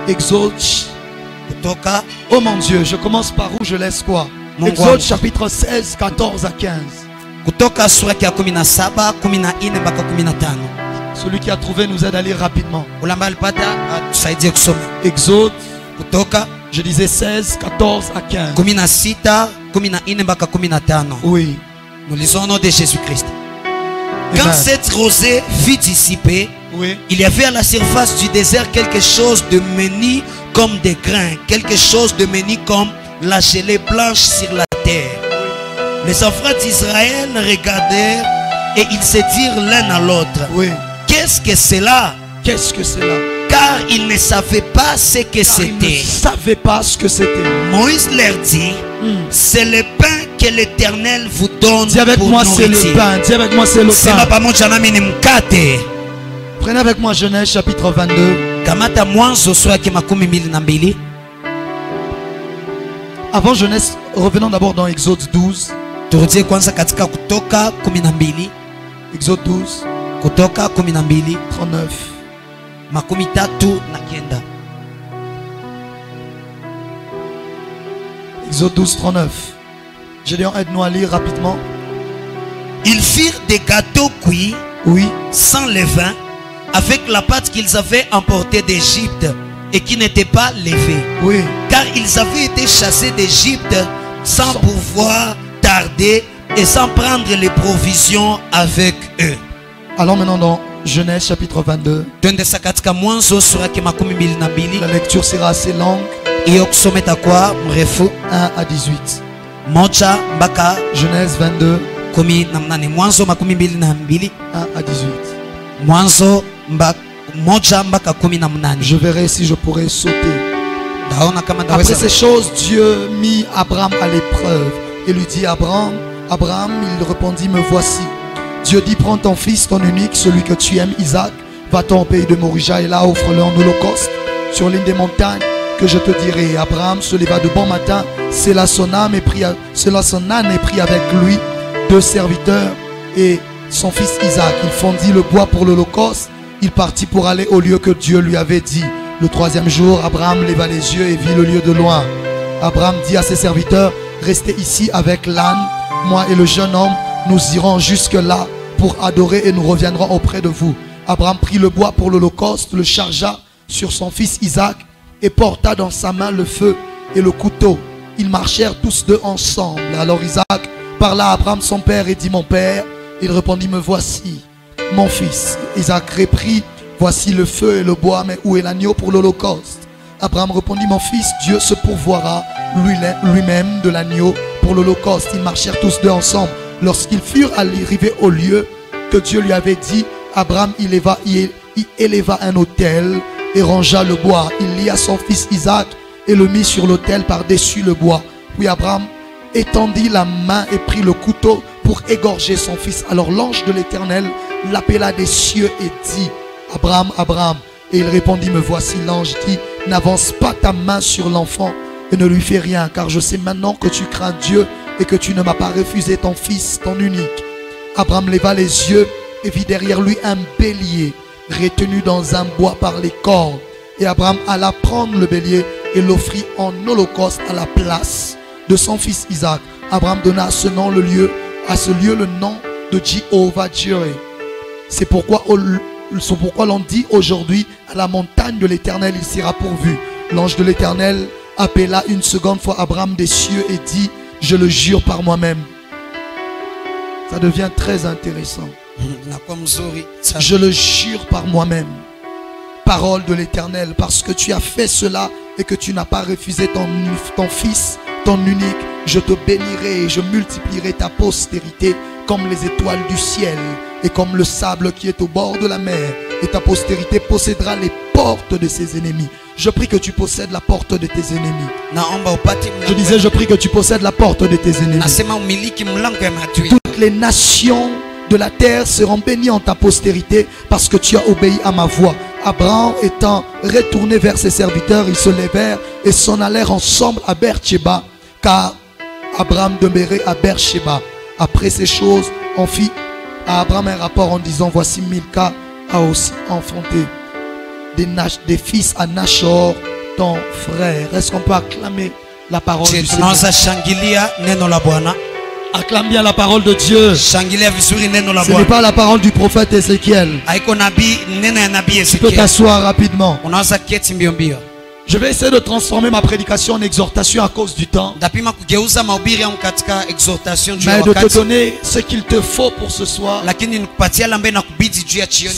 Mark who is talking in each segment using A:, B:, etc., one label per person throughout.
A: Exode. Oh mon Dieu, je commence par où, je laisse quoi? Exode chapitre 16, 14 à 15. Celui qui a trouvé nous aide à lire rapidement. Exode, je disais 16, 14 à 15. Oui.
B: Nous lisons au nom de Jésus-Christ. Quand cette rosée fut dissipée,
A: oui,
B: il y avait à la surface du désert quelque chose de menu comme des grains, quelque chose de menu comme la gelée blanche sur la terre. Les enfants d'Israël regardèrent et ils se dirent l'un à l'autre,
A: oui,
B: qu'est-ce que c'est là?
A: Qu'est-ce que c'est là?
B: Car ils ne savaient pas ce que c'était.
A: Ils ne savaient pas ce que c'était.
B: Moïse leur dit, c'est le pain que l'Éternel vous donne.
A: Dis avec moi, c'est le pain. Dis avec moi, c'est le pain. Prenez avec moi Genèse chapitre 22. Avant Genèse, revenons d'abord dans Exode 12. Exode 12, 39. Exode 12, 39. Gédéon, aide-nous à lire rapidement.
B: Ils firent des gâteaux cuits,
A: oui,
B: sans levain, avec la pâte qu'ils avaient emportée d'Égypte et qui n'était pas levée.
A: Oui.
B: Car ils avaient été chassés d'Égypte sans pouvoir tarder et sans prendre les provisions avec eux.
A: Allons maintenant dans Genèse chapitre 22. La lecture sera assez longue. 1 à 18. Genèse 22. 1 à 18. Je verrai si je pourrai sauter. Après ces choses, Dieu mit Abraham à l'épreuve et lui dit, Abraham, Abraham, il répondit, me voici. Dieu dit, prends ton fils, ton unique, celui que tu aimes, Isaac, va-t'en au pays de Morija et là offre-le en holocauste sur l'une des montagnes que je te dirai. Abraham se leva de bon matin, cela son âne et prit avec lui 2 serviteurs et son fils Isaac. Il fondit le bois pour l'holocauste. Il partit pour aller au lieu que Dieu lui avait dit. Le 3e jour, Abraham leva les yeux et vit le lieu de loin. Abraham dit à ses serviteurs, restez ici avec l'âne, moi et le jeune homme, nous irons jusque là pour adorer et nous reviendrons auprès de vous. Abraham prit le bois pour l'holocauste, le chargea sur son fils Isaac et porta dans sa main le feu et le couteau. Ils marchèrent tous deux ensemble. Alors Isaac parla à Abraham son père et dit, mon père. Il répondit, me voici, mon fils. Isaac reprit, voici le feu et le bois, mais où est l'agneau pour l'holocauste? Abraham répondit, mon fils, Dieu se pourvoira lui-même de l'agneau pour l'holocauste. Ils marchèrent tous deux ensemble. Lorsqu'ils furent arrivés au lieu que Dieu lui avait dit, Abraham il éleva un autel et rangea le bois. Il lia son fils Isaac et le mit sur l'autel par-dessus le bois. Puis Abraham étendit la main et prit le couteau pour égorger son fils. Alors l'ange de l'Éternel l'appela des cieux et dit, Abraham, Abraham. Et il répondit, me voici. L'ange dit, n'avance pas ta main sur l'enfant et ne lui fais rien, car je sais maintenant que tu crains Dieu et que tu ne m'as pas refusé ton fils, ton unique. Abraham leva les yeux et vit derrière lui un bélier retenu dans un bois par les cornes. Et Abraham alla prendre le bélier et l'offrit en holocauste à la place de son fils Isaac. Abraham donna à ce nom le lieu nom de Jéhovah-Jireh. C'est pourquoi l'on dit aujourd'hui, à la montagne de l'Éternel il sera pourvu. L'ange de l'Éternel appela une seconde fois Abraham des cieux et dit, je le jure par moi-même. Ça devient très intéressant. Je le jure par moi-même. Parole de l'Éternel, parce que tu as fait cela et que tu n'as pas refusé ton fils, ton unique, je te bénirai et je multiplierai ta postérité comme les étoiles du ciel et comme le sable qui est au bord de la mer. Et ta postérité possédera les portes de ses ennemis. Je prie que tu possèdes la porte de tes ennemis. Je disais, je prie que tu possèdes la porte de tes ennemis. Toutes les nations de la terre seront bénies en ta postérité parce que tu as obéi à ma voix. Abraham étant retourné vers ses serviteurs, ils se levèrent et s'en allèrent ensemble à Beersheba, car Abraham demeurait à Beersheba. Après ces choses, on fit à Abraham un rapport en disant, voici Milca a aussi enfanté des fils à Nachor ton frère. Est-ce qu'on peut acclamer la parole du Seigneur? Acclame bien la parole de Dieu. Ce n'est pas la parole du prophète Ézéchiel. Tu peux t'asseoir rapidement. Je vais essayer de transformer ma prédication en exhortation à cause du temps. Mais de te donner ce qu'il te faut pour ce soir,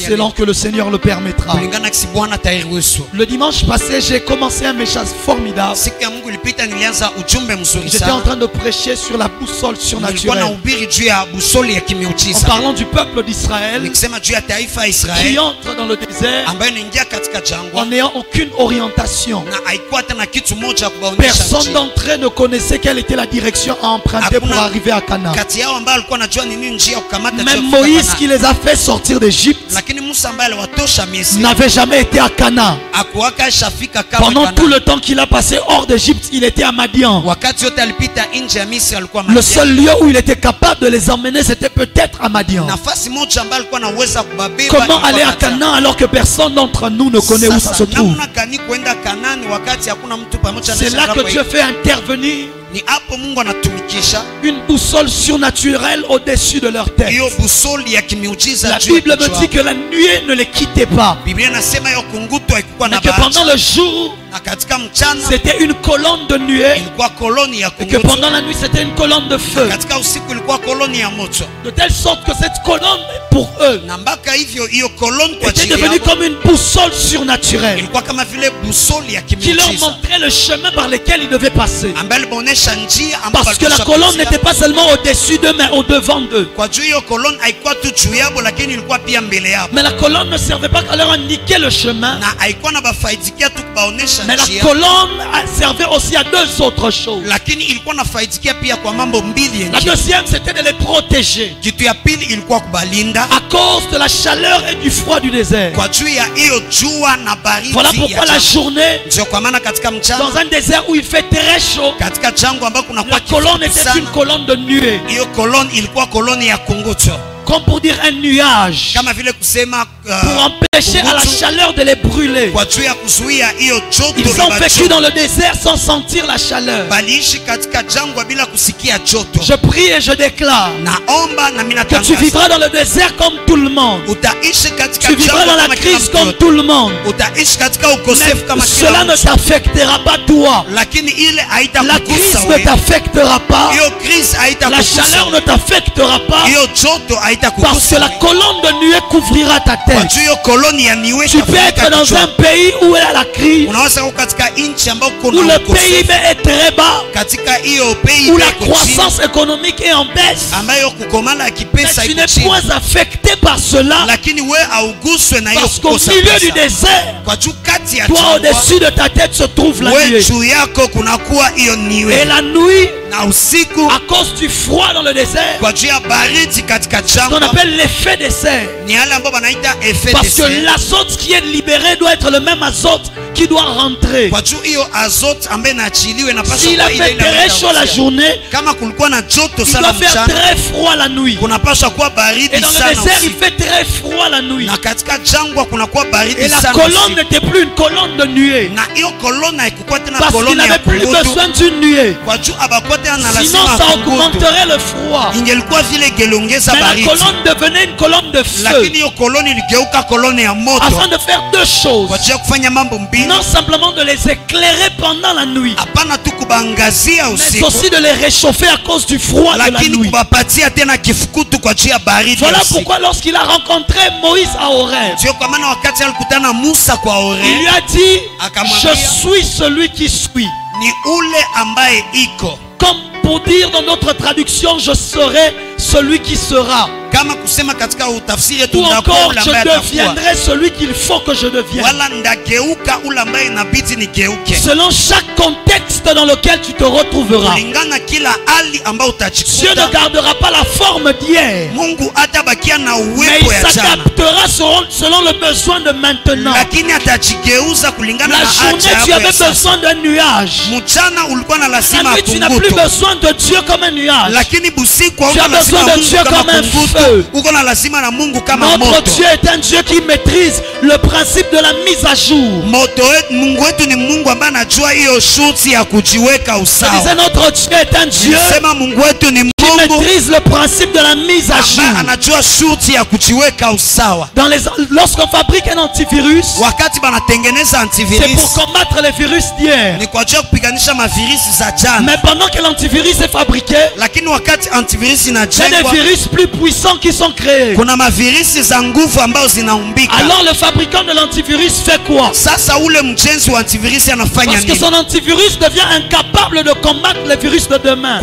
A: selon que le Seigneur le permettra. Le dimanche passé, j'ai commencé un message formidable. J'étais en train de prêcher sur la boussole surnaturelle, en parlant du peuple d'Israël qui entre dans le désert en n'ayant aucune orientation. Personne d'entre eux ne connaissait quelle était la direction à emprunter pour arriver à Canaan. Même Moïse qui les a fait sortir d'Égypte n'avait jamais été à Canaan. Pendant tout le temps qu'il a passé hors d'Égypte, il était à Madian. Le seul lieu où il était capable de les emmener, c'était peut-être à Madian. Comment aller à Canaan alors que personne d'entre nous ne connaît où ça se trouve? C'est là que Dieu fait intervenir une boussole surnaturelle au-dessus de leur tête. La Bible me dit que la nuée ne les quittait pas, mais que pendant le jour c'était une colonne de nuée, et que pendant la nuit c'était une colonne de feu, de telle sorte que cette colonne pour eux était devenue comme une boussole surnaturelle qui leur montrait le chemin par lequel ils devaient passer. Parce que la colonne n'était pas seulement au-dessus d'eux, mais au-devant d'eux. Mais la colonne ne servait pas qu'à leur indiquer le chemin, mais la colonne servait aussi à deux autres choses. La deuxième, c'était de les protéger à cause de la chaleur et du froid du désert. Voilà pourquoi la journée, dans un désert où il fait très chaud, la colonne était une colonne de nuée, comme pour dire un nuage, pour empêcher à la chaleur de les brûler. Ils ont vécu dans le désert sans sentir la chaleur. Je prie et je déclare que tu vivras dans le désert comme tout le monde. Tu vivras dans la crise comme tout le monde. Mais cela ne t'affectera pas toi. La crise ne t'affectera pas. La chaleur ne t'affectera pas. Parce que la colonne de nuée couvrira ta tête. Tu peux être dans un pays où il y a la crise, où le PIB est très bas, où la croissance économique est en baisse, mais tu n'es point affecté par cela. Parce qu'au milieu du désert, toi au-dessus de ta tête se trouve la nuée. Et la nuit, à cause du froid dans le désert, ce qu'on appelle l'effet de serre. Parce que l'azote qui est libéré doit être le même azote qui doit rentrer. S'il a fait très chaud la journée, il doit faire très froid la nuit. Et dans le désert, il fait très froid la nuit. Et la colonne n'était plus une colonne de nuée, parce qu'il n'avait plus besoin d'une nuée. Sinon ça augmenterait le froid. Mais la colonne devenait une colonne de feu, afin de faire deux choses. Non simplement de les éclairer pendant la nuit, mais aussi de les réchauffer à cause du froid de la nuit. Voilà pourquoi lorsqu'il a rencontré Moïse à Horeb, il lui a dit: je suis celui qui suis. Comme pour dire dans notre traduction, je serai celui qui sera. Ou encore, je deviendrai celui qu'il faut que je devienne. Selon chaque contexte dans lequel tu te retrouveras. Dieu ne gardera pas la forme d'hier, mais il s'adaptera selon le besoin de maintenant. La journée, tu avais besoin d'un nuage. La nuit, tu n'as plus besoin de Dieu comme un nuage. Tu as besoin de Dieu comme un feu. feu.
B: Notre
A: Dieu est un Dieu qui maîtrise le principe de la mise à jour. Je disais, notre Dieu est un Dieu qui maîtrise le principe de la mise à jour. Lorsqu'on fabrique un antivirus, c'est pour combattre les virus d'hier. Mais pendant que l'antivirus est fabriqué, il y a des virus plus puissants qui sont créés. Alors le fabricant de l'antivirus fait quoi? Parce que son antivirus devient incapable de combattre les virus de demain.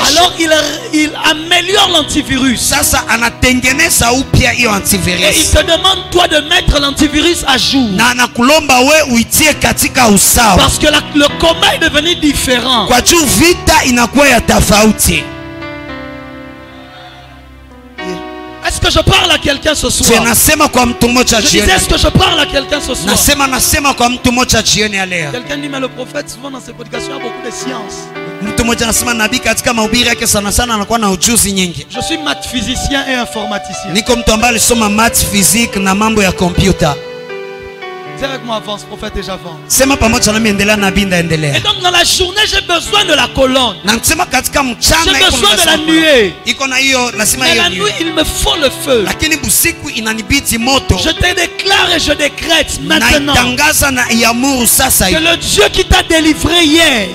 A: Alors il améliore l'antivirus. Et il te demande toi de mettre l'antivirus à jour. Parce que le combat est devenu différent. Est-ce que je parle à quelqu'un ce soir? Je disais, est-ce que je parle à quelqu'un ce soir? Quelqu'un dit, mais le prophète souvent dans ses prédications a beaucoup de science. Je suis maths physicien et informaticien. Dis avec moi, avance, prophète, et j'avance. Et donc dans la journée, j'ai besoin de la colonne. J'ai besoin de la nuée. Mais la nuit, il me faut le feu. Je te déclare et je décrète maintenant que le Dieu qui t'a délivré hier,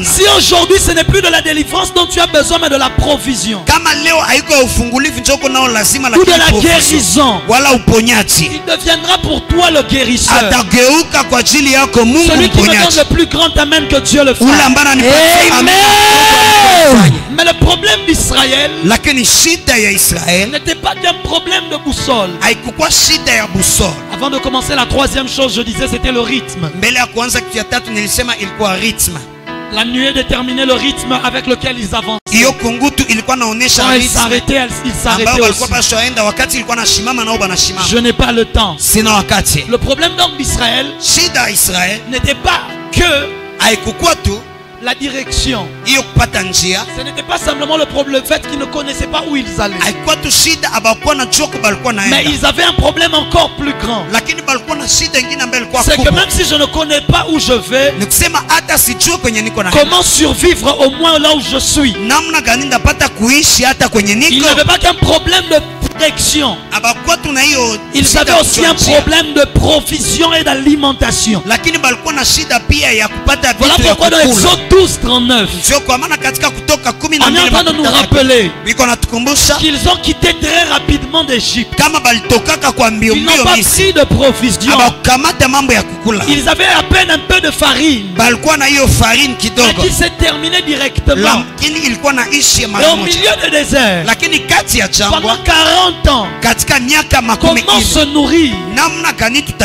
A: si aujourd'hui ce n'est plus de la délivrance dont tu as besoin, mais de la provision ou de la guérison, il deviendra pour toi le guérisseur. Celui qui me donne le plus grand amen, que Dieu le fasse. Amen. Mais le problème d'Israël n'était pas qu'un problème de boussole. Avant de commencer la troisième chose, je disais c'était le rythme. La nuée déterminait le rythme avec lequel ils avançaient. Quand ils s'arrêtaient, ils s'arrêtaient aussi. Je n'ai pas le temps. Le problème donc d'Israël n'était pas que la direction. Ce n'était pas simplement le problème, le fait qu'ils ne connaissaient pas où ils allaient. Mais ils avaient un problème encore plus grand. C'est que même si je ne connais pas où je vais, comment survivre au moins là où je suis? Il n'avait pas qu'un problème de direction. Ils avaient aussi un problème de provision et d'alimentation. Voilà pourquoi dans Exode 12:39, on est en train de nous rappeler qu'ils ont quitté très rapidement d'Égypte. Ils n'ont pas pris de provision. Ils avaient à peine un peu de farine qui s'est terminé directement. Et au milieu du désert, pendant 40 ans, comment se nourrir?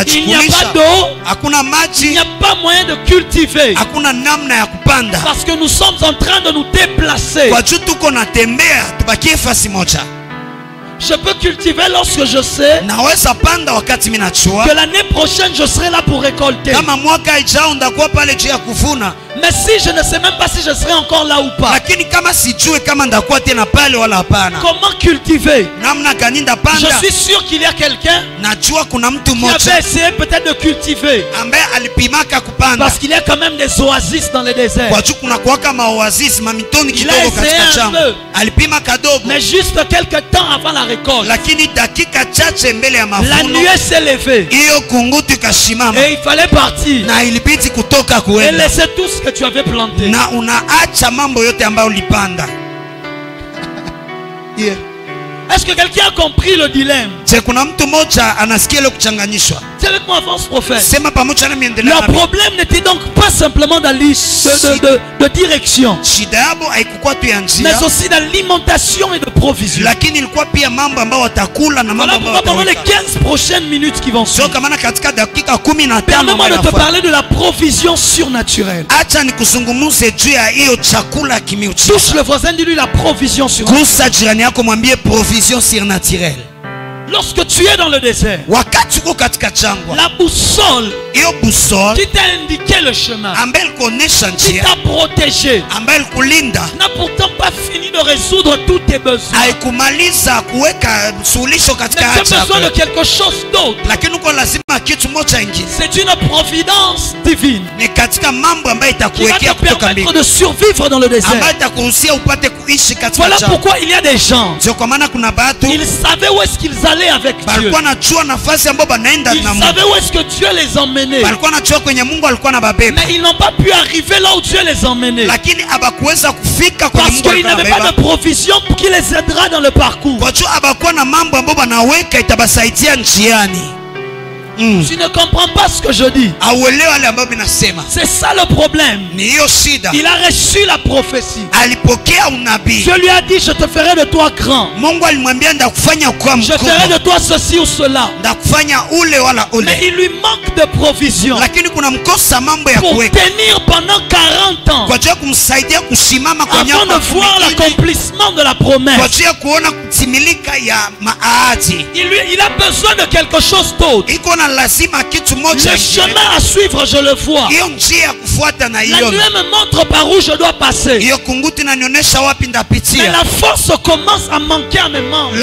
A: Il n'y a pas d'eau, il n'y a pas moyen de cultiver. Parce que nous sommes en train de nous déplacer. Je peux cultiver lorsque je sais que l'année prochaine je serai là pour récolter. Mais si je ne sais même pas si je serai encore là ou pas, comment cultiver? Je suis sûr qu'il y a quelqu'un qui avait essayé peut-être de cultiver. Parce qu'il y a quand même des oasis dans les déserts. Il a essayé un peu. Mais juste quelques temps avant la récolte, la nuée s'est levée. Et il fallait partir et laisser tout ce que tu avais planté. Est-ce que quelqu'un a compris le dilemme? C'est avec moi, avance, prophète. Le problème n'était donc pas simplement de direction, mais aussi d'alimentation et de provision. Voilà pourquoi pendant les 15 prochaines minutes qui vont suivre, permets-moi de te parler de la provision surnaturelle. Touche le voisin, dis-lui la provision surnaturelle. Lorsque tu es dans le désert, la boussole qui t'a indiqué le chemin, qui t'a protégé, n'a pourtant pas fini de résoudre tous tes besoins. Mais tu as besoin de quelque chose d'autre. C'est une providence divine qui va te permettre de survivre dans le désert. Voilà pourquoi il y a des gens, ils savaient où est-ce qu'ils allaient avec Dieu. Ils savaient où est-ce que Dieu les emmenait. Mais ils n'ont pas pu arriver là où Dieu les emmenait. Parce qu'ils n'avaient pas de provision qui les aidera dans le parcours. Tu ne comprends pas ce que je dis. C'est ça le problème. Il a reçu la prophétie. Dieu lui a dit, je te ferai de toi grand. Je ferai de toi ceci ou cela. Mais il lui manque de provision pour tenir pendant 40 ans avant de voir l'accomplissement de la promesse. Il a besoin de quelque chose d'autre. Le chemin à suivre, je le vois. La nuée me montre par où je dois passer. Mais la force commence à manquer à mes membres.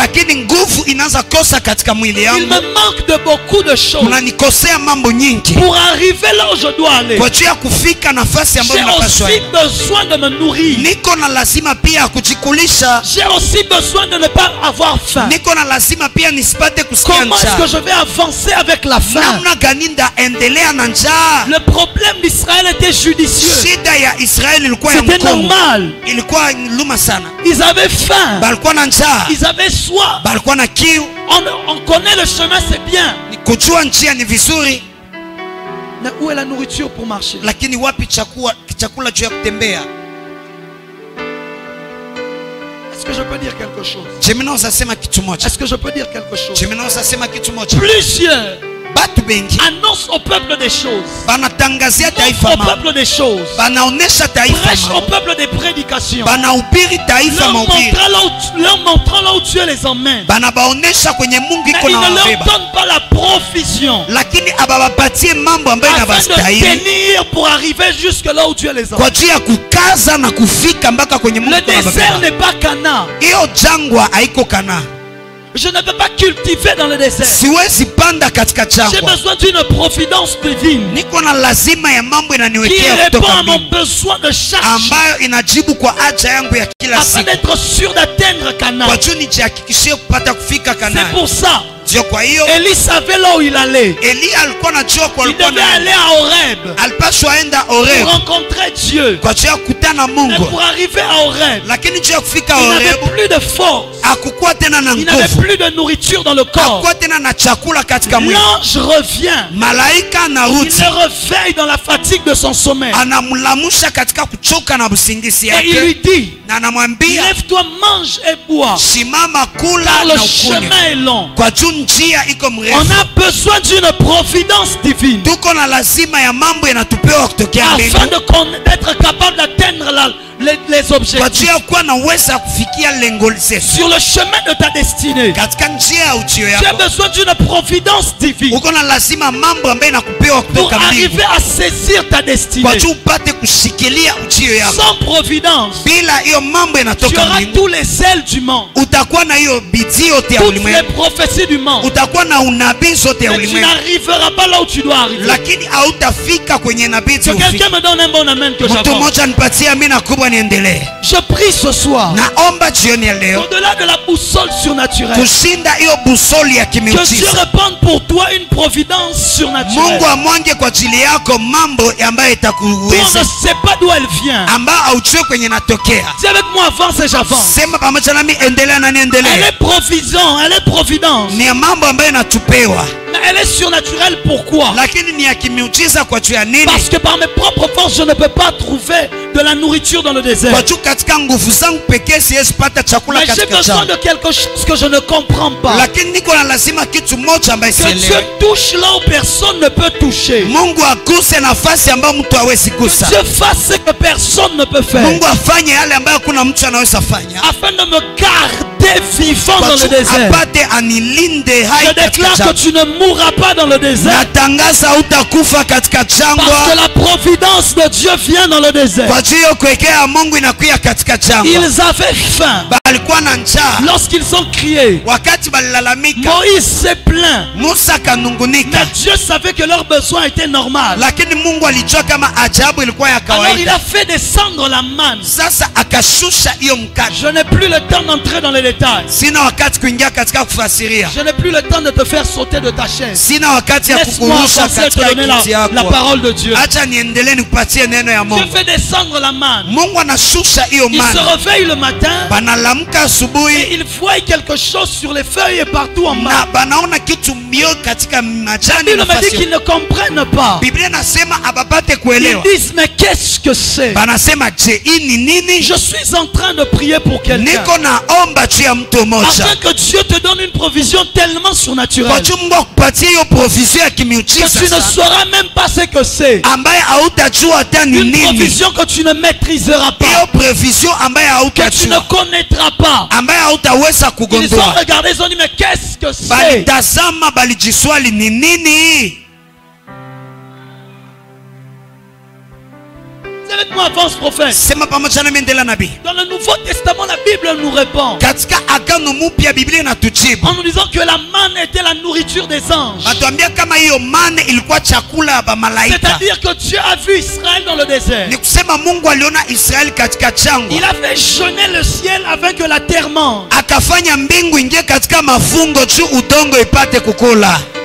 A: Il me manque de beaucoup de choses pour arriver là où je dois aller. J'ai aussi besoin de me nourrir. J'ai aussi besoin de ne pas avoir faim. Comment est-ce que je vais avancer avec la faim? Le problème d'Israël était judicieux. C'était normal. Ils avaient faim. Ils avaient soif. On connaît le chemin, c'est bien. Mais où est la nourriture pour marcher? Est-ce que je peux dire quelque chose? Est-ce que je peux dire quelque chose? Plusieurs annonce au peuple des choses, montre au peuple des choses, prêche au peuple des prédications, leur montrant là où Dieu les emmène. Mais il ne leur donne pas la provision afin de tenir pour arriver jusque là où Dieu les emmène. Le désert n'est pas Cana. Je ne peux pas cultiver dans le désert. J'ai besoin d'une providence divine qui répond à mon besoin de chaque jour afin d'être sûr d'atteindre Canaan. C'est pour ça Élie savait là où il allait. Il devait aller à Horeb pour rencontrer Dieu. Mais pour arriver à Horeb, il n'avait plus de force. Il n'avait plus de nourriture dans le corps. L'ange revient. Il le réveille dans la fatigue de son sommeil. Et il lui dit, lève-toi, mange et bois, car le chemin est long. On a besoin d'une providence divine afin d'être capable d'atteindre les objectifs. Sur le chemin de ta destinée, tu as besoin d'une providence divine pour arriver à saisir ta destinée. Sans providence, tu auras tous les ailes du monde, toutes les prophéties du monde, mais tu n'arriveras pas là où tu dois arriver. Que quelqu'un me donne un bon amen que j'avance. Je prie ce soir, au-delà de la boussole surnaturelle, que Dieu répande pour toi une providence surnaturelle. On ne sait pas d'où elle vient. Dis avec moi, avance et j'avance. Elle est provision, elle est providence. Mais elle est surnaturelle, pourquoi? Parce que par mes propres forces je ne peux pas trouver de la nourriture dans le désert. Mais j'ai besoin de quelque chose que je ne comprends pas. Que Dieu touche là où personne ne peut toucher. Que Dieu fasse ce que personne ne peut faire. Afin de me garder vivant dans le désert. Je déclare que tu ne mourras pas dans le désert. Parce que la providence de Dieu vient dans le désert. Ils avaient faim. Lorsqu'ils ont crié, Moïse s'est plaint. Mais Dieu savait que leur besoin était normal. Alors il a fait descendre la manne. Je n'ai plus le temps d'entrer dans les détails. Je n'ai plus le temps de te faire sauter de ta chaise. Laisse-moi te donner la parole de Dieu. Dieu fait descendre la manne. Il se réveille le matin et il voit quelque chose sur les feuilles et partout en bas. La Bible me dit qu'ils ne comprennent pas. Ils disent, mais qu'est-ce que c'est? Je suis en train de prier pour quelqu'un afin que Dieu te donne une provision tellement surnaturelle que tu ne sauras même pas ce que c'est. Une provision que tu ne maîtriseras pas, que tu ne connaîtras pas. Ils ont regardé, ils ont dit, mais qu'est-ce que c'est? Avec moi, avance prophète. Dans le Nouveau Testament, la Bible nous répond en nous disant que la manne était la nourriture des anges. C'est-à-dire que Dieu a vu Israël dans le désert. Il a fait jeûner le ciel afin que la terre mange.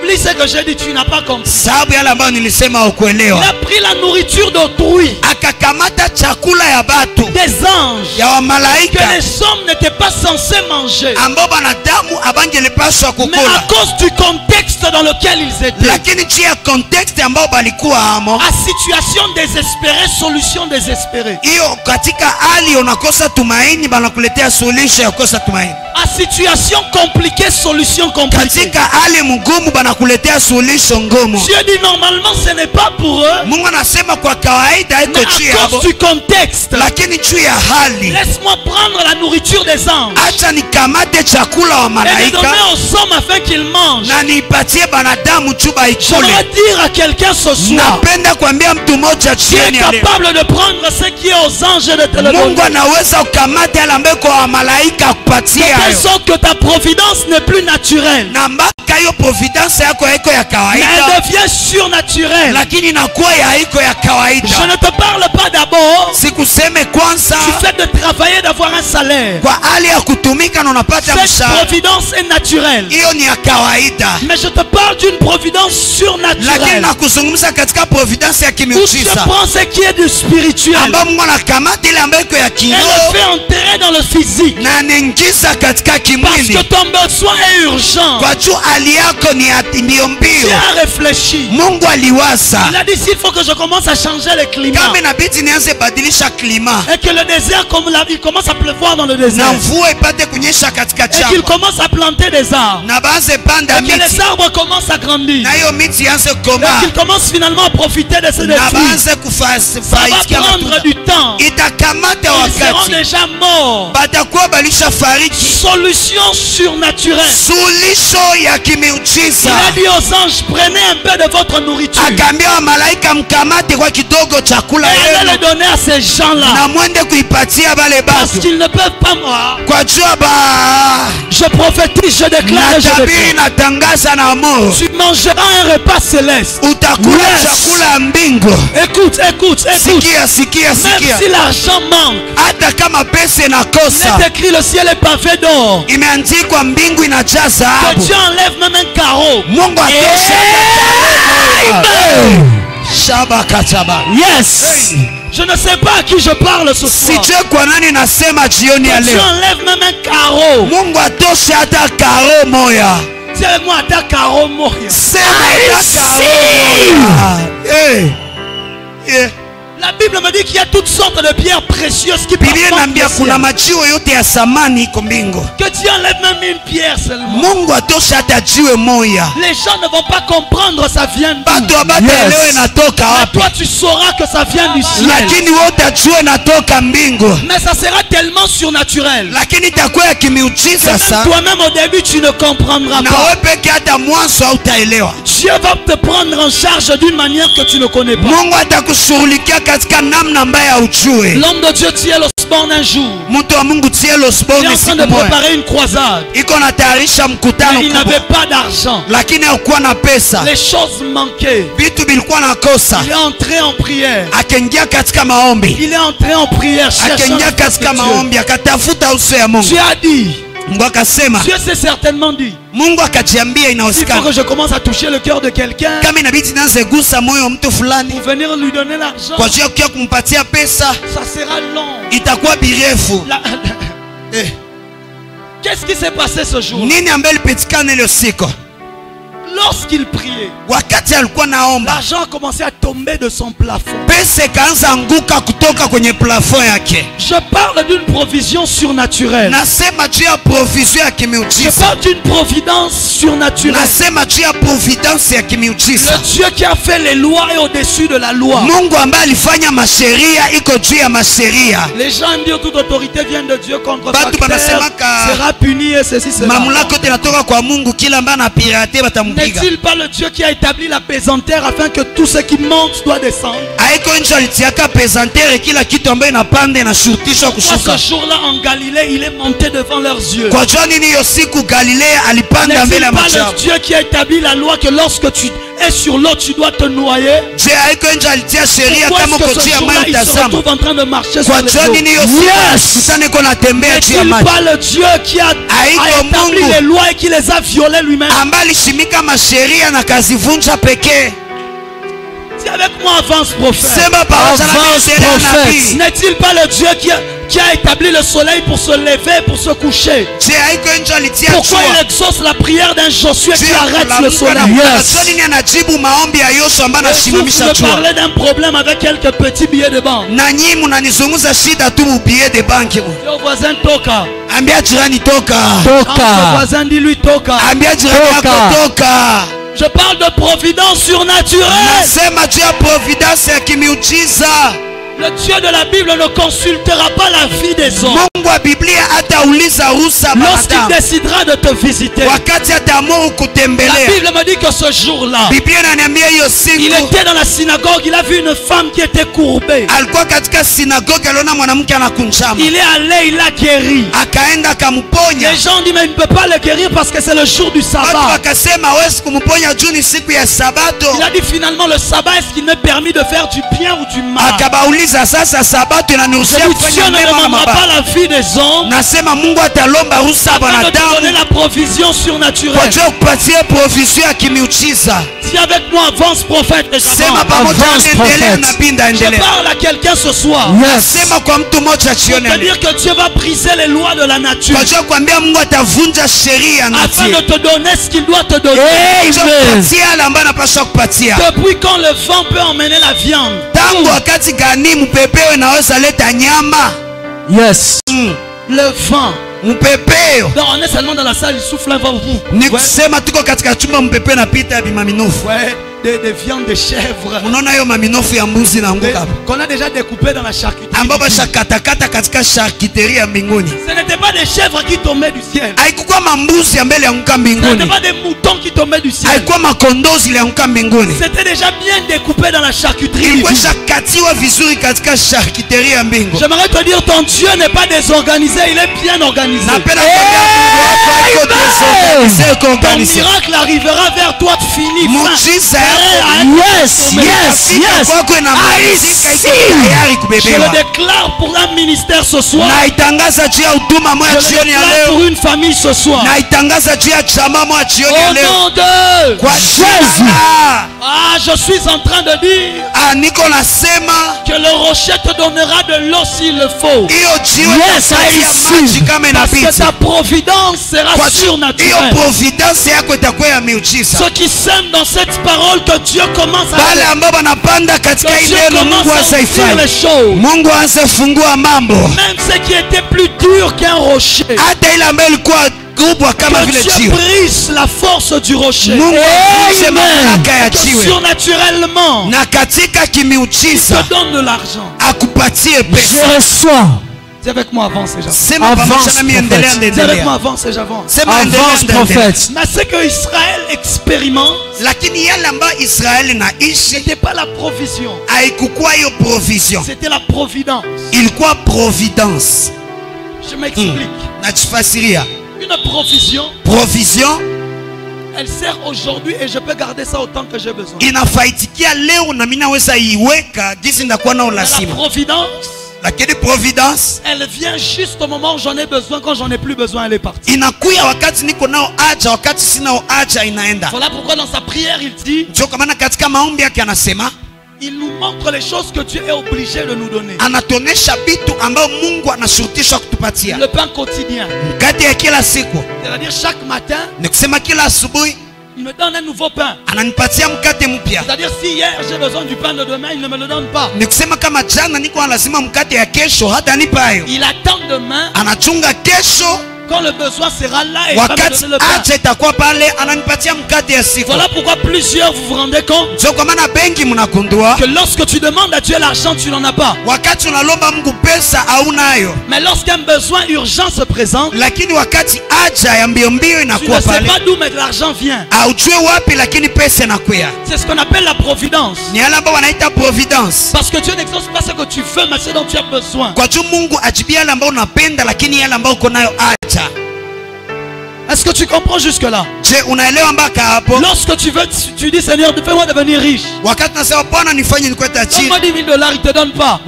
A: Oublie ce que j'ai dit, tu n'as pas compris. Il a pris la nourriture d'autrui, des anges, que les hommes n'étaient pas censés manger. Mais à cause du contexte dans lequel ils étaient, à situation désespérée, solution désespérée. À situation compliquée, solution compliquée. Dieu dit normalement ce n'est pas pour eux, mais à cause du contexte, laisse-moi prendre la nourriture des anges et les donner aux hommes afin qu'ils mangent. J'aimerais dire à quelqu'un ce soir, tu es capable de prendre ce qui est aux anges et de te le donner. De sorte que ta providence n'est plus naturelle, mais elle devient surnaturelle. Je ne te parle pas d'abord du fait de travailler, d'avoir un salaire. Cette providence est naturelle, mais je te parle d'une providence surnaturelle où tu prends ce qui est du spirituel et le fait entrer dans le physique, parce que ton besoin est urgent. Dieu a réfléchi. Il a dit, s'il faut que je commence à changer le climat et que le désert, il commence à pleuvoir dans le désert, et qu'il commence à planter des arbres, et que les arbres commencent à grandir, et qu'il commence finalement à profiter de ces défis, ça va prendre du temps. Ils seront déjà morts. Solution surnaturelle. Il a dit aux anges, prenez un peu de votre nourriture et allez le donner à ces gens-là, parce qu'ils ne peuvent pas mourir. Je prophétise, je déclare, tu mangeras un repas céleste. Écoute. Même si l'argent manque, c'est écrit, le ciel est pavé d'or. Que Dieu enlève même un carreau. Yes. Je ne sais pas à qui je parle ce soir. Que Dieu enlève même un carreau. Dis-moi à ta carreau moya. La Bible me dit qu'il y a toutes sortes de pierres précieuses qui partent.
B: Que
A: Dieu enlève même une pierre seulement.
B: Les
A: gens ne vont pas comprendre ça vient d'où. Toi tu sauras que ça vient du ciel. Mais ça sera tellement surnaturel. Toi-même au début tu ne comprendras pas. Dieu va te prendre en charge d'une manière que tu ne connais pas. L'homme de Dieu tient le sport un jour. Il est en train de préparer une croisade. Mais il n'avait pas d'argent. Les choses manquaient. Il est entré en prière. Il est entré en prière. Dieu a dit. Dieu s'est certainement dit. Il faut que je commence à toucher le cœur de quelqu'un pour venir lui donner l'argent. Ça sera long. Qu'est-ce qui s'est passé ce jour? Lorsqu'il priait, l'argent a commencé à tomber de son plafond. Je parle d'une provision surnaturelle. Je parle d'une providence surnaturelle. Le Dieu qui a fait les lois est au-dessus de la loi. Les gens aiment dire toute autorité vient de Dieu contre sera puni et ceci sera. N'est-il pas le Dieu qui a établi la pesanteur afin que tout ce qui monte doit descendre? Ce jour-là en Galilée, il est monté devant leurs yeux. N'est-il pas le Dieu qui a établi la loi que lorsque tu es sur l'eau, tu dois te noyer? Pourquoi est-ce que ce jour-là, il se retrouve en train de marcher sur les eaux? N'est-il pas le Dieu qui a établi les lois et qui les a violées lui-même? Dis avec moi, avance prophète. N'est-il pas le Dieu qui a établi le soleil pour se lever, pour se coucher? Pourquoi il exauce la prière d'un Josué qui arrête le soleil? Je parlais d'un problème avec quelques petits billets de banque. Au voisin Toka. Ton voisin dit lui Toka. Je parle de providence surnaturelle. Le Dieu de la Bible ne consultera pas la vie des hommes. Lorsqu'il décidera de te visiter. La Bible me dit que ce jour-là, il était dans la synagogue, il a vu une femme qui était courbée. Il est allé, il l'a guéri. Les gens disent mais il ne peut pas le guérir parce que c'est le jour du sabbat. Il a dit finalement le sabbat, est-ce qu'il m'est permis de faire du bien ou du mal? Dieu ne demandera pas la vie des hommes. Afin de te donner la provision surnaturelle. Dis avec moi, avance prophète. Je parle à quelqu'un ce soir. C'est-à-dire que Dieu va briser les lois de la nature afin de te donner ce qu'il doit te donner. Depuis quand le vent peut emmener la viande?
B: Yes.
A: Le vent.
B: Donc
A: on est seulement dans la salle, il souffle un vent. Ouais. Des viandes de chèvre qu'on a déjà découpé dans la charcuterie. Ce n'était pas des chèvres qui tombaient du ciel. Ce n'était pas des moutons qui tombaient du ciel. C'était déjà bien découpé dans la charcuterie. J'aimerais te dire, ton Dieu n'est pas désorganisé, il est bien organisé. Ton miracle arrivera vers toi fini.
B: Yes, yes, yes.
A: Je le déclare pour un ministère ce soir. Je le déclare pour une famille ce soir. Au nom de Jésus. Ah, je suis en train de dire que le rocher te donnera de l'eau s'il le faut.
B: Yes,
A: parce que ta providence sera surnaturelle. Ceux qui sèment dans cette parole que Dieu commence à
B: bale ambao wanapanda katika hii neno Mungu asaifanye. Mungu asifungua mambo.
A: Même ce qui était plus dur qu'un rocher.
B: Hata ile ambayo ilikuwa kubwa kama vile
A: jiwe. Dieu brise la force du rocher.
B: Mungu brise mamlaka ya jiwe.
A: Surnaturellement.
B: Na katika kimiujiza.
A: Il te donne de l'argent.
B: Akupatie pesa.
C: Je reçois.
A: Dis avec moi, avance et j'avance.
B: Dis
A: avec moi, avance et j'avance.
C: Avance, prophète.
A: Mais ce que Israël expérimente, c'était pas la provision. C'était la providence.
B: Ilikuwa providence.
A: Je m'explique. Une provision, elle sert aujourd'hui et je peux garder ça autant que j'ai besoin. La providence, elle vient juste au moment où j'en ai besoin. Quand j'en ai plus besoin, elle est partie. Voilà pourquoi dans sa prière il dit, il nous montre les choses que Dieu est obligé de nous donner. Le pain quotidien. C'est-à-dire chaque matin, il me donne un nouveau pain. C'est-à-dire si hier j'ai besoin du pain de demain, il ne me le donne pas. Il attend demain. Quand le besoin sera là, et il va me donner le pain. Voilà pourquoi plusieurs vous vous rendez compte que lorsque tu demandes à Dieu l'argent, tu n'en as pas. Mais lorsqu'un besoin urgent se présente, tu ne sais pas d'où l'argent vient. C'est ce qu'on appelle la providence. Parce que Dieu n'exauce pas ce que tu veux, mais ce dont tu as besoin. Est-ce que tu comprends jusque là? Lorsque tu veux, tu dis Seigneur, fais-moi devenir riche. Donne-moi $10 000, il ne te donne pas.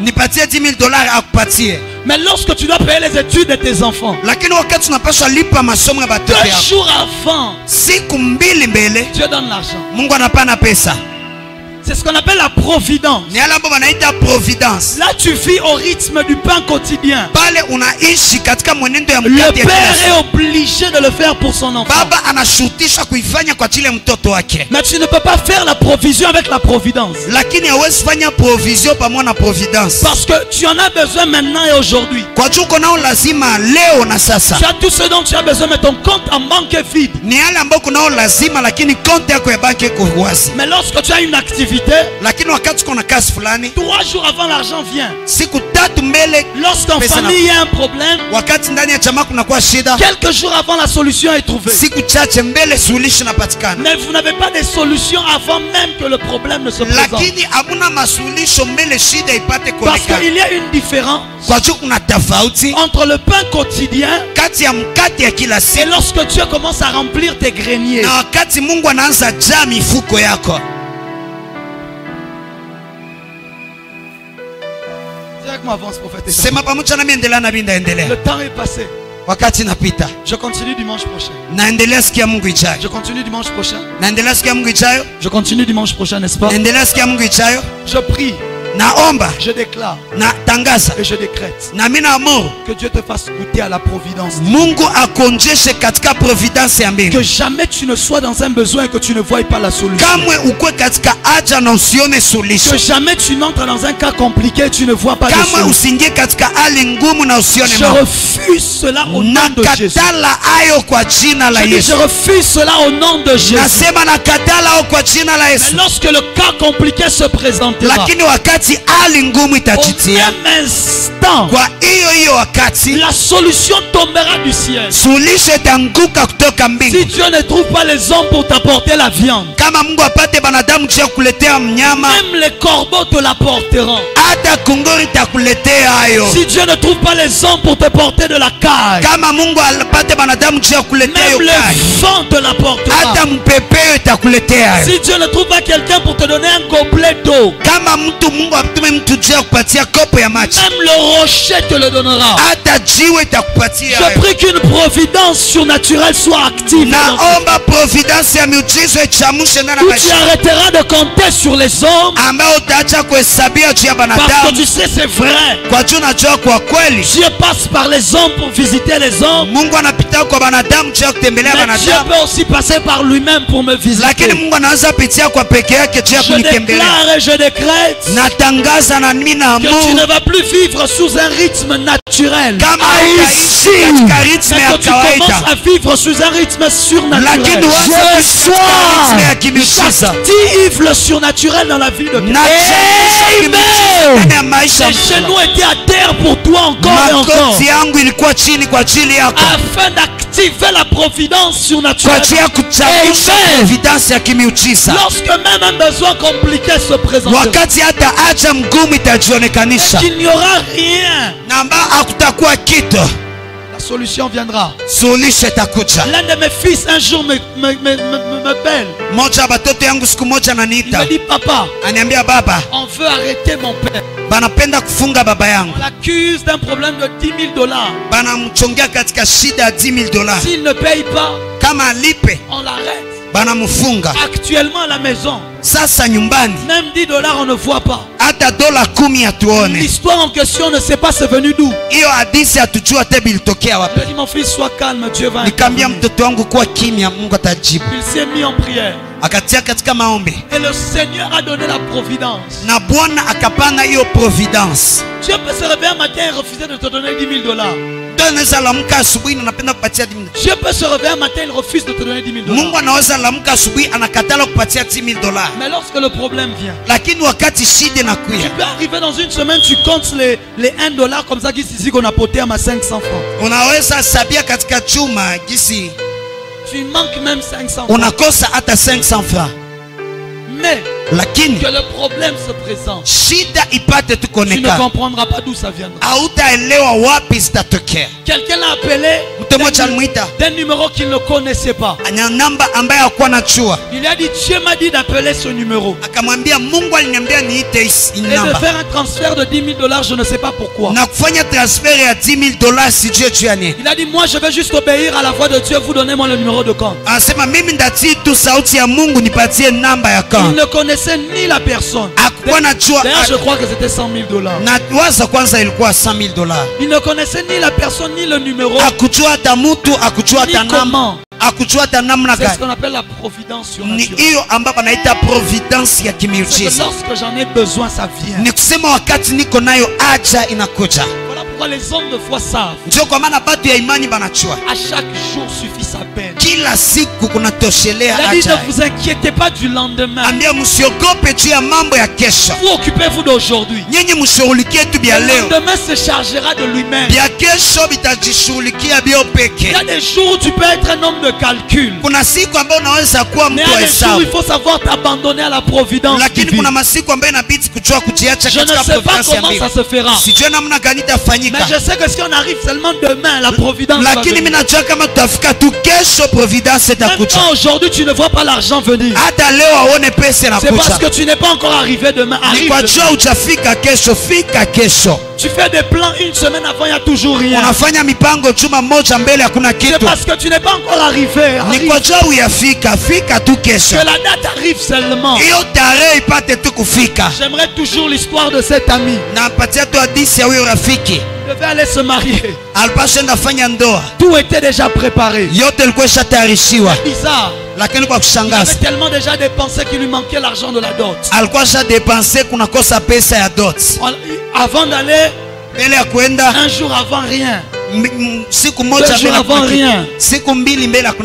A: Mais lorsque tu dois payer les études de tes enfants, 2 jours avant, Dieu donne l'argent. C'est ce qu'on appelle la providence. Là tu vis au rythme du pain quotidien. Le père est obligé de le faire pour son enfant. Mais tu ne peux pas faire la provision avec la providence. Parce que tu en as besoin maintenant et aujourd'hui. Tu as tout ce dont tu as besoin, mais ton compte en banque est vide. Mais lorsque tu as une activité, 3 jours avant l'argent vient. Lorsqu'en famille il y a un problème, quelques jours avant la solution est trouvée. Mais vous n'avez pas de solution avant même que le problème ne se présente. Parce qu'il y a une différence entre le pain quotidien et lorsque Dieu commence à remplir tes greniers. Avance, prophète. Le temps est passé. Je continue dimanche prochain. Je continue dimanche prochain. Je continue dimanche prochain, n'est-ce pas? Je prie. Je déclare et je décrète que Dieu te fasse goûter à la providence. Que jamais tu ne sois dans un besoin et que tu ne voies pas la solution. Que jamais tu n'entres dans un cas compliqué et tu ne vois pas de solution. Je refuse cela au nom de Jésus. Je refuse cela au nom de Jésus. Mais lorsque le cas compliqué se présentera, au même instant, la solution tombera du ciel. Si Dieu ne trouve pas les hommes pour t'apporter la viande, même les corbeaux te l'apporteront. Si Dieu ne trouve pas les hommes pour te porter de la caille, même le vent te l'apportera. Si Dieu ne trouve pas quelqu'un pour te donner un gobelet d'eau, Même le rocher te le donnera. Je prie qu'une providence surnaturelle soit active. Tu arrêteras de compter sur les hommes. Parce que tu sais c'est vrai. Dieu passe par les hommes pour visiter les hommes. Mais Dieu peut aussi passer par lui-même pour me visiter. Je déclare et je décrète que tu ne vas plus vivre sous un rythme naturel. Mais que tu commences à vivre sous un rythme surnaturel. J'active le surnaturel dans la vie de quelqu'un. Les genoux étaient à terre pour toi encore et encore. Afin d'activer la providence surnaturelle. Lorsque même un besoin compliqué se présentera, qu'il n'y aura rien, la solution viendra. L'un de mes fils un jour me belle. Il me dit papa, on veut arrêter mon père. On l'accuse d'un problème de $10,000. S'il ne paye pas, on l'arrête. Actuellement à la maison, même $10 on ne voit pas. L'histoire en question ne sait pas c'est venu d'où. Je dis mon fils sois calme, Dieu va intervenir. Il s'est mis en prière. Et le Seigneur a donné la providence. Dieu peut se réveiller un matin et refuser de te donner $10,000. Dieu peut se réveiller un matin et il refuse de te donner $10,000. Mais lorsque le problème vient, tu peux arriver dans une semaine, tu comptes les $1 comme ça ici qu'on a poté à ma 500 francs. Tu manques même 500 francs. Mais que le problème se présente, tu ne comprendras pas d'où ça viendra. Quelqu'un l'a appelé d'un numéro qu'il ne connaissait pas. Il a dit Dieu m'a dit d'appeler ce numéro et de faire un transfert de $10,000. Je ne sais pas pourquoi. Il a dit moi je vais juste obéir à la voix de Dieu. Vous donnez-moi le numéro de compte. Il ne connaissait ni la personne. D'ailleurs je crois que c'était $100,000. Il ne connaissait ni la personne ni le numéro, ni comment. C'est ce qu'on appelle la providence surnaturelle. C'est que lorsque j'en ai besoin, ça vient. Voilà pourquoi les hommes de foi savent. À chaque jour suffit sa peine. Il a dit ne vous inquiétez pas du lendemain. Vous occupez-vous d'aujourd'hui. Le lendemain se chargera de lui-même. Il y a des jours où tu peux être un homme de calcul. Mais il y a des jours où il faut savoir t'abandonner à la providence divine. Je ne sais pas comment ça se fera. Mais je sais que si on arrive seulement demain, la providence va venir. Maintenant aujourd'hui tu ne vois pas l'argent venir. C'est parce que tu n'es pas encore arrivé demain. Tu fais des plans une semaine avant, il n'y a toujours rien. C'est parce que tu n'es pas encore arrivé. Que la date arrive seulement. J'aimerais toujours l'histoire de cet ami. Il devait aller se marier. Tout était déjà préparé. C'est bizarre. Il avait tellement déjà dépensé qu'il lui manquait l'argent de la dot. Avant d'aller, un jour avant rien. 2 jours avant rien.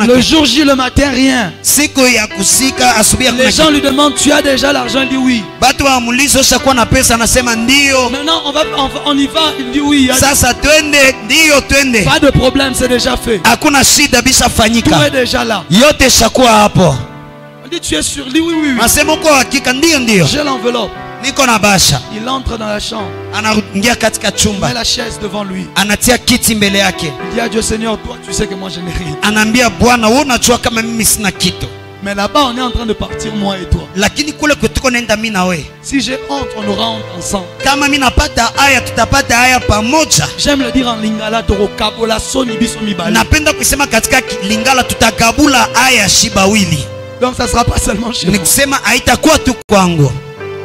A: Le jour J le matin rien. Les gens lui demandent tu as déjà l'argent? Il dit oui. Maintenant on y va. Il dit oui. Pas de problème, c'est déjà fait. Tout est déjà là. On dit tu es sûr? Il dit oui oui. J'ai l'enveloppe. Il entre dans la chambre. Il met la chaise devant lui. Il dit à Dieu Seigneur, toi tu sais que moi je n'ai rien. Mais là-bas, on est en train de partir, moi et toi.
B: Lakini kule kwetuko naenda mimi na wewe.
A: Si j'ai honte, on aura honte ensemble.
B: Kama mimi napata haya tutapata haya pamoja.
A: J'aime le dire en lingala, toro kabola soni biso mibali.
B: Napenda kusema katika lingala tutakabula haya shibawili.
A: Donc ça sera pas seulement chez moi.
B: Ni kusema haitakuwa tu kwangu.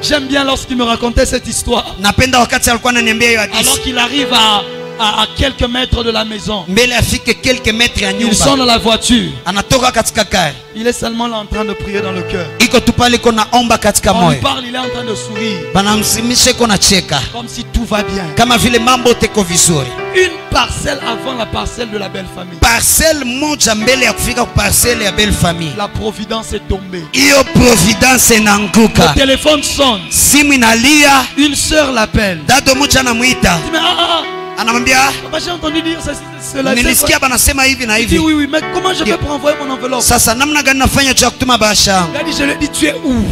A: J'aime bien lorsqu'il me racontait cette histoire.
B: Napenda wakati alikuwa ananiambia hiyo hadithi.
A: Alors qu'il arrive à quelques mètres de la maison.
B: Mbele afike quelques mètres ya nyumba.
A: Il sort de la voiture.
B: Anatoka katika gari.
A: Il est seulement là en train de prier dans le cœur.
B: Iko tu pale kona omba katika
A: Quand
B: moyo.
A: il parle, il est en train de sourire.
B: Banamsimisha kona cheka.
A: Comme si tout va bien.
B: Kama vile mambo teko vizuri.
A: Une parcelle avant la parcelle de la belle famille.
B: Parcelle moja mbele ya kufika kwa parcelle ya belle famille.
A: La providence est tombée.
B: Iyo providence inaanguka.
A: Le téléphone sonne.
B: Simu inalia.
A: Une sœur l'appelle.
B: Dado moja anamuita.
A: Il dit, mais
B: Anamwambia,
A: papa, j'ai entendu dire ceci, cela.
B: nilisikia banasema hivi na
A: Il dit
B: hivi.
A: oui, mais comment je fais pour envoyer mon enveloppe?
B: Sasa namna gani nafanya cha kutuma bahasha yangu?
A: Il a dit, je lui ai dit, tu es où?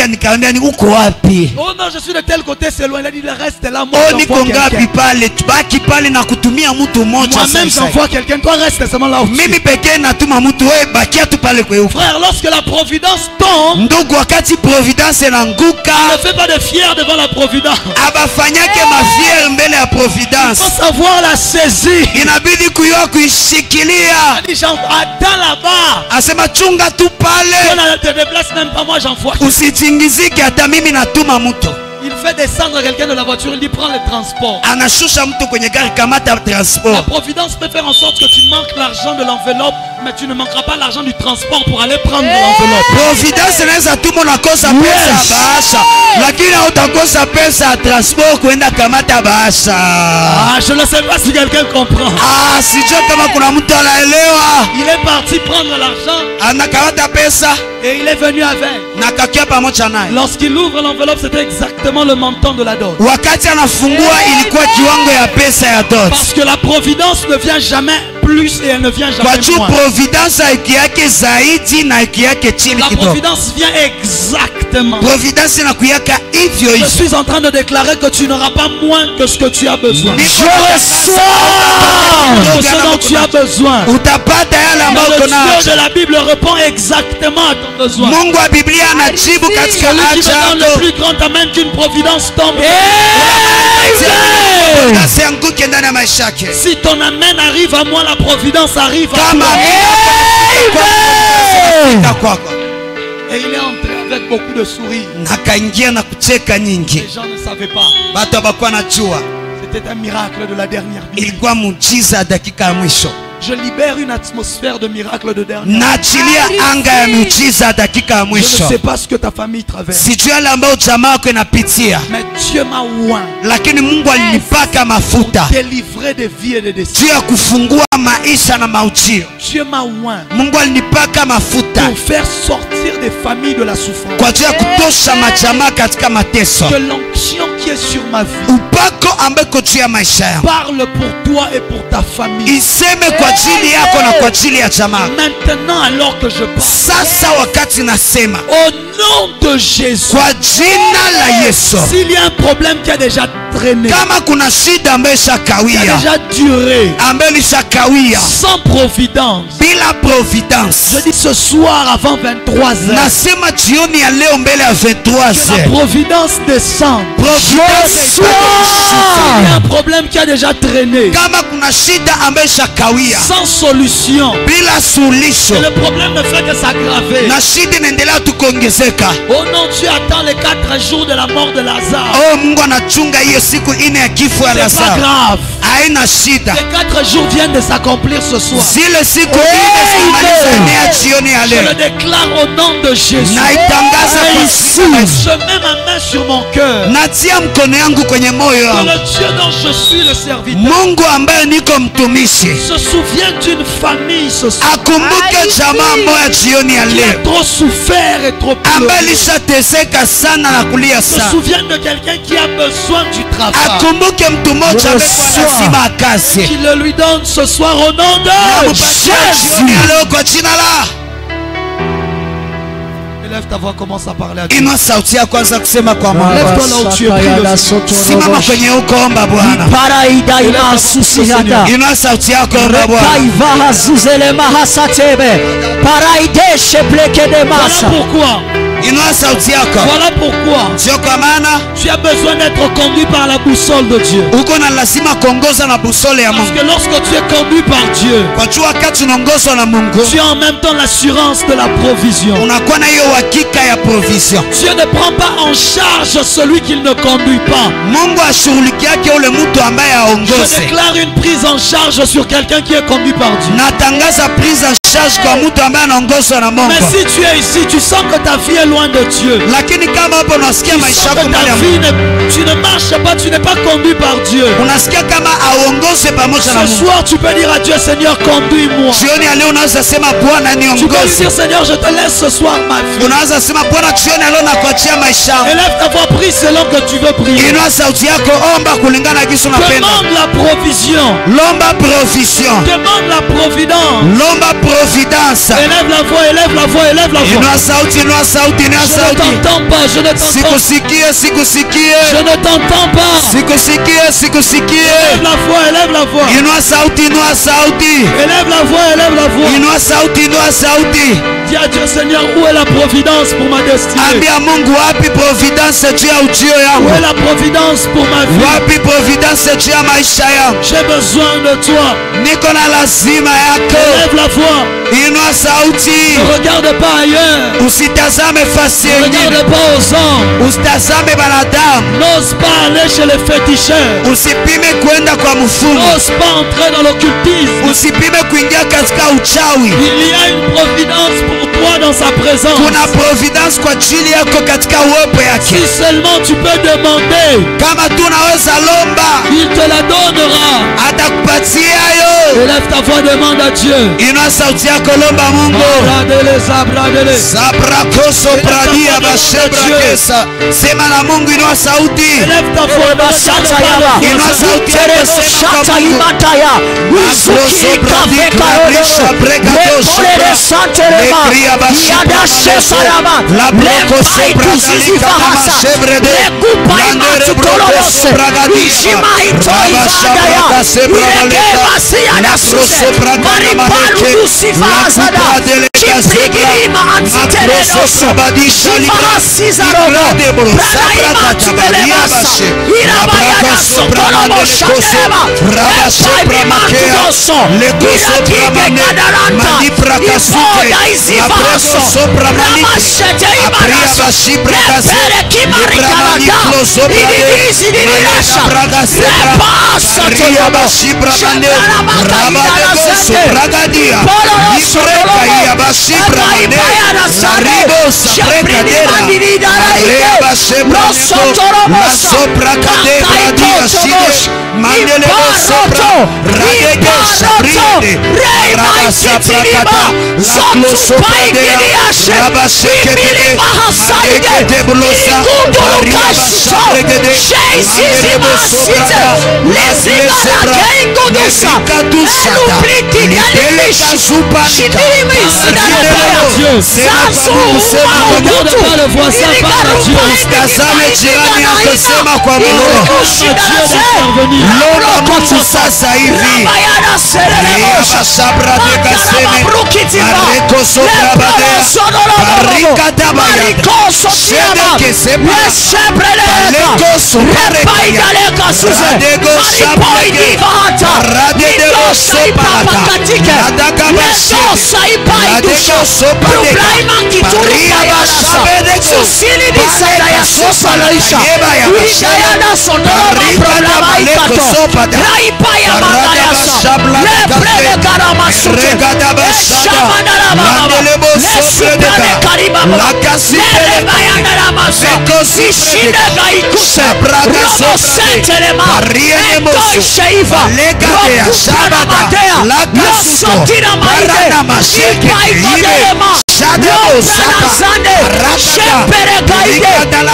B: Nikaambia ni uko wapi?
A: Oh non, je suis de tel côté, c'est loin. Il a dit, le reste est là. Moi,
B: Oh,
A: j'envoie
B: niko ngapi
A: quelqu'un.
B: pale? Baki pale na kutumia mtu mmoja
A: Moi-même,
B: sasa.
A: j'envoie quelqu'un. Toi, reste seulement là où tu es.
B: Mimi pekee natuma mtu, wewe bakia tu pale kwa ufa.
A: Frère, lorsque la providence tombe,
B: Ndugu, wakati providence inaanguka,
A: ne fais pas de fier devant la providence.
B: abafanyake mafiere mbele ya
A: Il
B: providence.
A: faut savoir la saisir.
B: Inabidi kuyua kuishikilia.
A: Il dit, attends là-bas.
B: Asema chunga tu pale.
A: On ne te déplace même pas, moi j'envoie.
B: Usitingizike hata mimi natuma mtu.
A: Il fait descendre quelqu'un de la voiture, il dit prends le transport.
B: Anashusha mtu kwenye gari kamata
A: La
B: transport.
A: providence peut faire en sorte que tu manques l'argent de l'enveloppe, mais tu ne manqueras pas l'argent du transport pour aller prendre l'enveloppe.
B: Providence inaweza tuma unakosa pesa ya bahasha, lakini hautakosa pesa ya transport kuenda kamata bahasha.
A: Ah, je ne sais pas si quelqu'un comprend.
B: Ah, sijui kama kuna mtu anaelewa.
A: Il est parti prendre l'argent
B: Anakamata pesa
A: et il est venu avec.
B: na kakia pamoja naye.
A: Lorsqu'il ouvre l'enveloppe, c'était exactement le montant de la dot.
B: Wakati anafungua ilikuwa kiwango ya pesa ya dot.
A: Parce que la providence ne vient jamais plus et elle ne vient
B: Kwa
A: jamais
B: juu
A: moins.
B: providence haiki yake zaidi na haiki yake chini
A: La
B: kidogo.
A: providence vient exactement.
B: Providence inakuyaka hivyo
A: Je
B: hivyo.
A: suis en train de déclarer que tu n'auras pas moins que ce que tu as besoin.
B: Niko
A: Que ce dont tu as besoin.
B: utapata yale ambayo
A: Mais
B: uko
A: le Dieu
B: nayo.
A: de la Bible répond exactement à ton besoin.
B: Mungu wa Biblia anajibu katika
A: Celui qui me
B: haja
A: donne le
B: yako.
A: plus grand amen qu'une providence tombe.
B: Providence yanguke ndani ya maisha yake.
A: Si ton amen arrive à moi, la providence arrive à
B: Kama
A: toi.
B: mimi kwako.
A: Et il est entré avec beaucoup de sourires.
B: Akaingia na kucheka nyingi.
A: Les gens ne savaient pas.
B: Watu hawakuwa najua.
A: C'était un miracle de la dernière minute.
B: Ilikuwa muujiza ya dakika ya mwisho.
A: Je libère une atmosphère de miracle de dernière minute.
B: Naachilia anga ya muujiza ya dakika ya
A: Je ne
B: mwisho.
A: sais pas ce que ta famille traverse.
B: Sijui yale ambayo jamaa yako inapitia,
A: Mais Dieu m'a oint.
B: lakini Mungu alinipaka mafuta
A: Délivré des vies et des destins.
B: juu ya kufungua maisha na maujio.
A: Dieu m'a oint.
B: Mungu alinipaka mafuta
A: Pour faire sortir des familles de la souffrance.
B: kwa ajili ya kutosha majamaa katika mateso.
A: Que l'onction qui est sur ma vie
B: Upako ambako juu ya maisha yangu
A: parle pour toi et pour ta famille.
B: iseme kwa ajili yako na kwa ajili ya jamaa.
A: Maintenant, alors que je parle,
B: Sasa wakati nasema
A: au nom de Jésus,
B: kwa jina la Yesu,
A: s'il y a un problème qui a déjà traîné,
B: kama kuna shida ambayo
A: qui a
B: ishakawia,
A: déjà duré,
B: ambayo ilishakawia
A: sans providence,
B: bila
A: je
B: providence,
A: dis ce soir avant 23h,
B: nasema jioni ya leo mbele ya
A: que la
B: 23h,
A: providence descende.
B: providence
A: S'il y a un problème qui a déjà traîné,
B: kama kuna shida ambayo ishakawia
A: sans solution,
B: bila suluhisho,
A: et le problème ne fait que s'aggraver.
B: na shida inaendelea tu kuongezeka.
A: Oh non, Dieu attend les 4 jours de la mort de Lazare.
B: Oh, Mungu anachunga hiyo siku ine ya kifo ya
A: C'est pas
B: Lazaro.
A: grave.
B: Haina shida.
A: Les 4 jours viennent de s'accomplir ce soir.
B: Zile siku ine zinamalizania jioni ya
A: Je le
B: leo.
A: déclare au nom de Jésus.
B: Naitangaza kwa jina la Yesu.
A: Je mets ma main sur mon cœur.
B: Natia mkono yangu kwenye moyo
A: Que
B: wangu.
A: le Dieu dont je suis le serviteur
B: Mungu ambaye niko mtumishi
A: se souvient d'une famille ce soir
B: akumbuke jamaa moja jioni ya
A: qui a
B: leo
A: trop souffert et trop
B: ambaye
A: pleuré.
B: lishateseka sana na kulia
A: Se
B: sana.
A: souvient de quelqu'un qui a besoin du travail.
B: Akumbuke mtu mmoja ambaye lazima akaze.
A: Qu'il le lui donne ce soir au nom de
B: Namupatia jioni ya
A: Jésus.
B: leo kwa jina la.
A: Et Élève ta voix, commence à parler à Dieu.
B: Inua sauti yako anza kusema kwa Mungu.
A: Lève-toi là où tu es, prie le Seigneur.
B: Simama kwenye ukoomba Bwana.
C: Paraida imasusiata.
B: Inua sauti yako omba Bwana.
C: Kaiva hazuzele mahasatebe. Paraide shepleke de masa.
A: Voilà pourquoi.
B: Inua sauti yako.
A: Voilà pourquoi.
B: Sio kwa maana
A: Tu as besoin d'être conduit par la boussole de Dieu.
B: uko na lazima kuongozwa na busole ya
A: Parce
B: Mungu.
A: que lorsque tu es conduit par Dieu,
B: Kwa jua wakati unaongozwa na Mungu,
A: tu as en même temps l'assurance de la provision.
B: unakuwa na hiyo uhakika ya provision.
A: Dieu ne prend pas en charge celui qu'il ne conduit pas.
B: Mungu ashughulikiake ule mtu ambaye
A: Je
B: aongoze.
A: déclare une prise en charge sur quelqu'un qui est conduit par Dieu.
B: Natangaza prise en charge kwa mtu ambaye anaongozwa na Mungu.
A: Mais si tu es ici, tu sens que ta vie est loin de Dieu.
B: Lakini kama hapo unasikia
A: Tu
B: maisha
A: sens
B: yako
A: que
B: mbali
A: ta
B: ya
A: vie,
B: Mungu,
A: tu ne marches pas, tu n'es pas conduit par Dieu.
B: unasikia kama aongoze pamoja na
A: Ce
B: Mungu.
A: soir, tu peux dire à Dieu, Seigneur, conduis-moi.
B: Jioni ya leo unaweza sema Bwana
A: Tu peux lui
B: niongoze.
A: dire, Seigneur, je te laisse ce soir ma vie.
B: Unaweza sema Bwana, jioni ya leo nakuachia maisha yangu.
A: Élève ta voix, prie selon que tu veux prier.
B: Inua sauti yako, omba kulingana na jinsi unapenda.
A: Demande la provision.
B: Lomba provision.
A: Demande la providence.
B: Lomba providence.
A: Élève la voix, élève la voix, élève la voix.
B: Inua sauti, inua sauti, inua
A: Je ne
B: sauti.
A: t'entends pas, je ne t'entends pas.
B: Sikusikie, sikusikie.
A: Je ne t'entends pas.
B: Sikusikie, sikusikie.
A: Élève la voix, élève la voix.
B: Inua sauti, inua sauti.
A: Élève la voix, élève la voix.
B: Inua sauti, inua sauti.
A: Dis à Dieu, Seigneur, où est la providence pour ma destinée?
B: Ambia Mungu, wapi providence juu ya ujio
A: Où
B: yangu?
A: est la providence pour ma vie?
B: Wapi providence juu ya maisha yangu?
A: J'ai besoin de toi.
B: Niko na lazima yako.
A: Élève la voix.
B: Inua sauti.
A: Ne regarde pas ailleurs.
B: Usitazame fasi
A: Ne
B: yengine.
A: regarde pas aux hommes.
B: Usitazame banadamu.
A: N'ose pas aller chez les féticheurs.
B: Usipime kwenda kwa mfumu.
A: N'ose pas entrer dans l'occultisme.
B: Usipime kuingia katika uchawi.
A: Il y a une providence pour toi dans sa présence.
B: Kuna providence kwa ajili yako katika uwepo yake.
A: Si seulement tu peux demander,
B: Kama tu unaweza lomba,
A: il te la donnera.
B: atakupatia yo.
A: Élève ta voix, demande à Dieu.
B: Inua sauti yako, lomba Mungu.
A: Abradele, zabradele.
B: Sabrakoso pradia bashebrakesa. Sema na Mungu, inua sauti.
A: Élève ta voix,
C: Basata yaba.
B: Inua sauti yako,
C: Terebo
B: sema kwa
C: shata
B: Mungu.
C: imataya. Uzuki kaveka yodoso. Lepolele santerema. Yadashe sarama. Lepai kuzizi vahasa. Lekupa imatu kololose. Ishima ito ibadaya. Irekeba siya nasuse. Maripalu kusifa hazada. Chiprigirima ansiteredoso. Chifahasiza rogo. Pranaima tubelebasa. Irabayana sotolomo shaterema. Epaimima tudoso. Irakige kadaranta. Ipoda izivaso. Ramashete imaraso. Lepere kimarikanada. Ididizi didirasha. Lepasa toyobo. Shakarama kaidana sente. Poloroso tolomo. Epaipayana sande. Shaprini mandiridara ike. Roso tolomosa. Kakaito tomosh. Iparoto. Iparoto. Reima ikitiriba. Zotu paigiriashe. Imili mahasaide. Ikunduru kashito. Sheisizi masite. Lezigara keingudusa. Elubriti galifishi. Shidirimi sidalepaya. Zazu umaogutu.
B: Usitazame jirani yako, sema kwa Mungu. Lomba Mungu sasa hivi.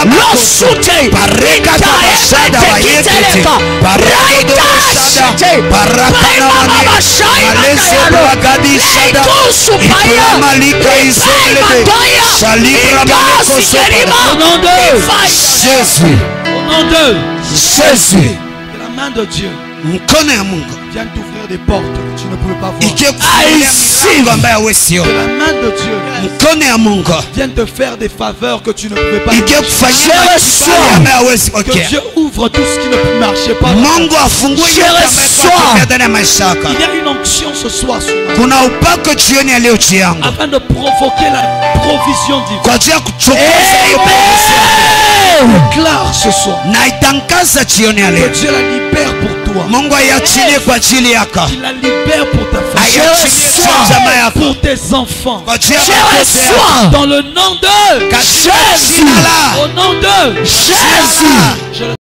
C: losute itaetekeleka raitashite
A: Au nom de Jésus. Que la main de Dieu viens t'ouvrir des portes que tu ne pouvais pas voir. Que la main de Dieu vienne te faire des faveurs que tu ne pouvais pas voir. Que Dieu ouvre tout ce qui ne marchait pas. Il y a une onction ce soir sur moi, afin de provoquer la provision divine. Déclare ce soir que Dieu la libère pour toi. Il la libère pour ta famille, pour tes enfants. Dans le nom de Jésus. Au nom de Jésus.